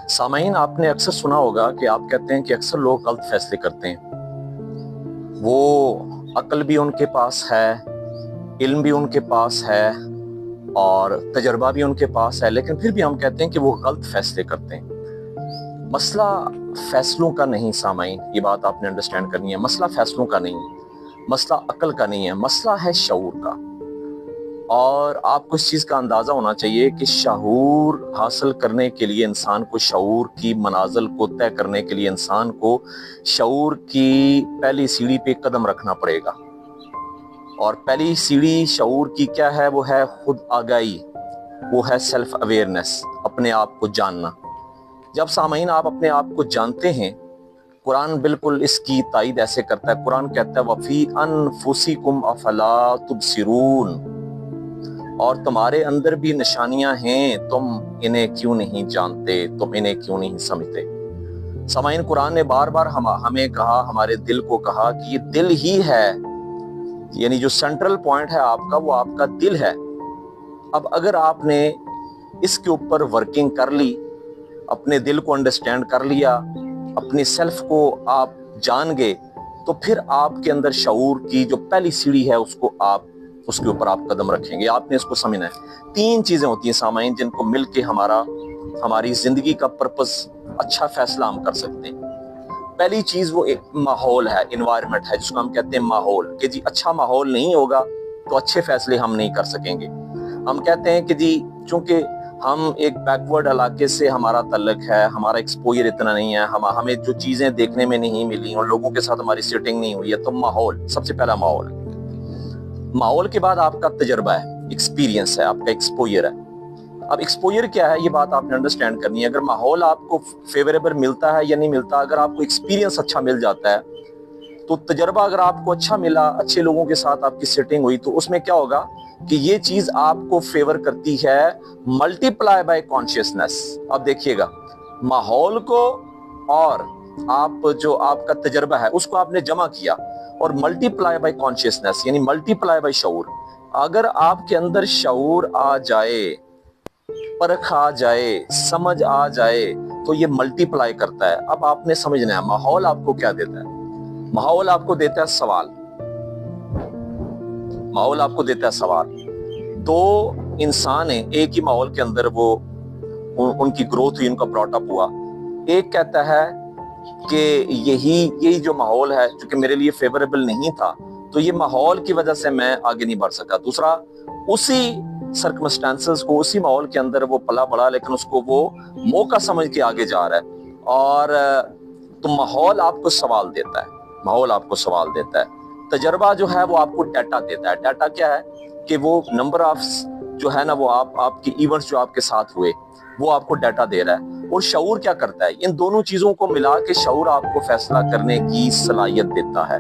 سامعین، آپ نے اکثر سنا ہوگا کہ آپ کہتے ہیں کہ اکثر لوگ غلط فیصلے کرتے ہیں. وہ عقل بھی ان کے پاس ہے، علم بھی ان کے پاس ہے اور تجربہ بھی ان کے پاس ہے، لیکن پھر بھی ہم کہتے ہیں کہ وہ غلط فیصلے کرتے ہیں. مسئلہ فیصلوں کا نہیں سامعین، یہ بات آپ نے انڈرسٹینڈ کرنی ہے. مسئلہ فیصلوں کا نہیں ہے، مسئلہ عقل کا نہیں ہے، مسئلہ ہے شعور کا. اور آپ کو اس چیز کا اندازہ ہونا چاہیے کہ شعور حاصل کرنے کے لیے انسان کو، شعور کی منازل کو طے کرنے کے لیے انسان کو شعور کی پہلی سیڑھی پہ قدم رکھنا پڑے گا. اور پہلی سیڑھی شعور کی کیا ہے؟ وہ ہے خود آگاہی، وہ ہے سیلف اویئرنیس، اپنے آپ کو جاننا. جب سامعین آپ اپنے آپ کو جانتے ہیں، قرآن بالکل اس کی تائید ایسے کرتا ہے. قرآن کہتا ہے وَفِي أَنفُسِكُمْ أَفَلَا تُبْصِرُونَ، اور تمہارے اندر بھی نشانیاں ہیں، تم انہیں کیوں نہیں جانتے، تم انہیں کیوں نہیں سمجھتے. سامعین، قرآن نے بار بار ہمیں کہا، ہمارے دل کو کہا کہ یہ دل ہی ہے، یعنی جو سینٹرل پوائنٹ ہے آپ کا، وہ آپ کا دل ہے. اب اگر آپ نے اس کے اوپر ورکنگ کر لی، اپنے دل کو انڈرسٹینڈ کر لیا، اپنی سیلف کو آپ جان گئے، تو پھر آپ کے اندر شعور کی جو پہلی سیڑھی ہے اس کے اوپر آپ قدم رکھیں گے. آپ نے اس کو سمجھنا ہے. 3 چیزیں ہوتی ہیں سامعین جن کو مل کے ہماری زندگی کا پرپس، اچھا فیصلہ ہم کر سکتے ہیں. پہلی چیز وہ ایک ماحول ہے، انوائرمنٹ ہے، جس کو ہم کہتے ہیں ماحول. کہ جی اچھا ماحول نہیں ہوگا تو اچھے فیصلے ہم نہیں کر سکیں گے. ہم کہتے ہیں کہ جی چونکہ ہم ایک بیکورڈ علاقے سے ہمارا تعلق ہے، ہمارا ایکسپوجر اتنا نہیں ہے، ہمیں جو چیزیں دیکھنے میں نہیں ملی اور لوگوں کے ساتھ ہماری سیٹنگ نہیں ہوئی ہے، تو ماحول سب سے پہلا. ماحول کے بعد آپ کا تجربہ ہے، ایکسپیرینس ہے، آپ کا ایکسپوجر ہے. اب ایکسپوجر کیا ہے، یہ بات آپ نے انڈرسٹینڈ کرنی ہے. اگر ماحول آپ کو فیوریبل ملتا ہے یا نہیں ملتا، اگر آپ کو ایکسپیرینس اچھا مل جاتا ہے، تو تجربہ اگر آپ کو اچھا ملا، اچھے لوگوں کے ساتھ آپ کی سیٹنگ ہوئی، تو اس میں کیا ہوگا کہ یہ چیز آپ کو فیور کرتی ہے ملٹی پلائی بائی کانشیسنس. اب دیکھیے گا، ماحول کو اور جو آپ کا تجربہ ہے اس کو آپ نے جمع کیا، اور ملٹی پلائی بائی کانشیسنس یعنی ملٹی پلائی بائی شعور. اگر آپ کے اندر شعور آ جائے، پرکھ آ جائے، سمجھ آ جائے، تو یہ ملٹی پلائی کرتا ہے. اب آپ نے سمجھنا ہے ماحول آپ کو کیا دیتا ہے. ماحول آپ کو دیتا ہے سوال. ماحول آپ کو دیتا ہے سوال. 2 انسان ہیں ایک ہی ماحول کے اندر، وہ ان کی گروتھ ہوئی، ان کا براٹ اپ ہوا. ایک کہتا ہے کہ یہی جو ماحول ہے چونکہ میرے لیے فیوریبل نہیں تھا، تو یہ ماحول کی وجہ سے میں آگے نہیں بڑھ سکا. دوسرا اسی سرکمسٹانسز کو، اسی ماحول کے اندر وہ پلا بڑا، لیکن اس کو وہ موقع سمجھ کے آگے جا رہا ہے. اور تو ماحول آپ کو سوال دیتا ہے، ماحول آپ کو سوال دیتا ہے. تجربہ جو ہے وہ آپ کو ڈیٹا دیتا ہے. ڈیٹا کیا ہے کہ وہ نمبر آف جو ہے نا، وہ آپ کی ایونٹس جو آپ کے ساتھ ہوئے، وہ آپ کو ڈیٹا دے رہا ہے. اور شعور کیا کرتا ہے؟ ان دونوں چیزوں کو ملا کے شعور آپ کو فیصلہ کرنے کی صلاحیت دیتا ہے.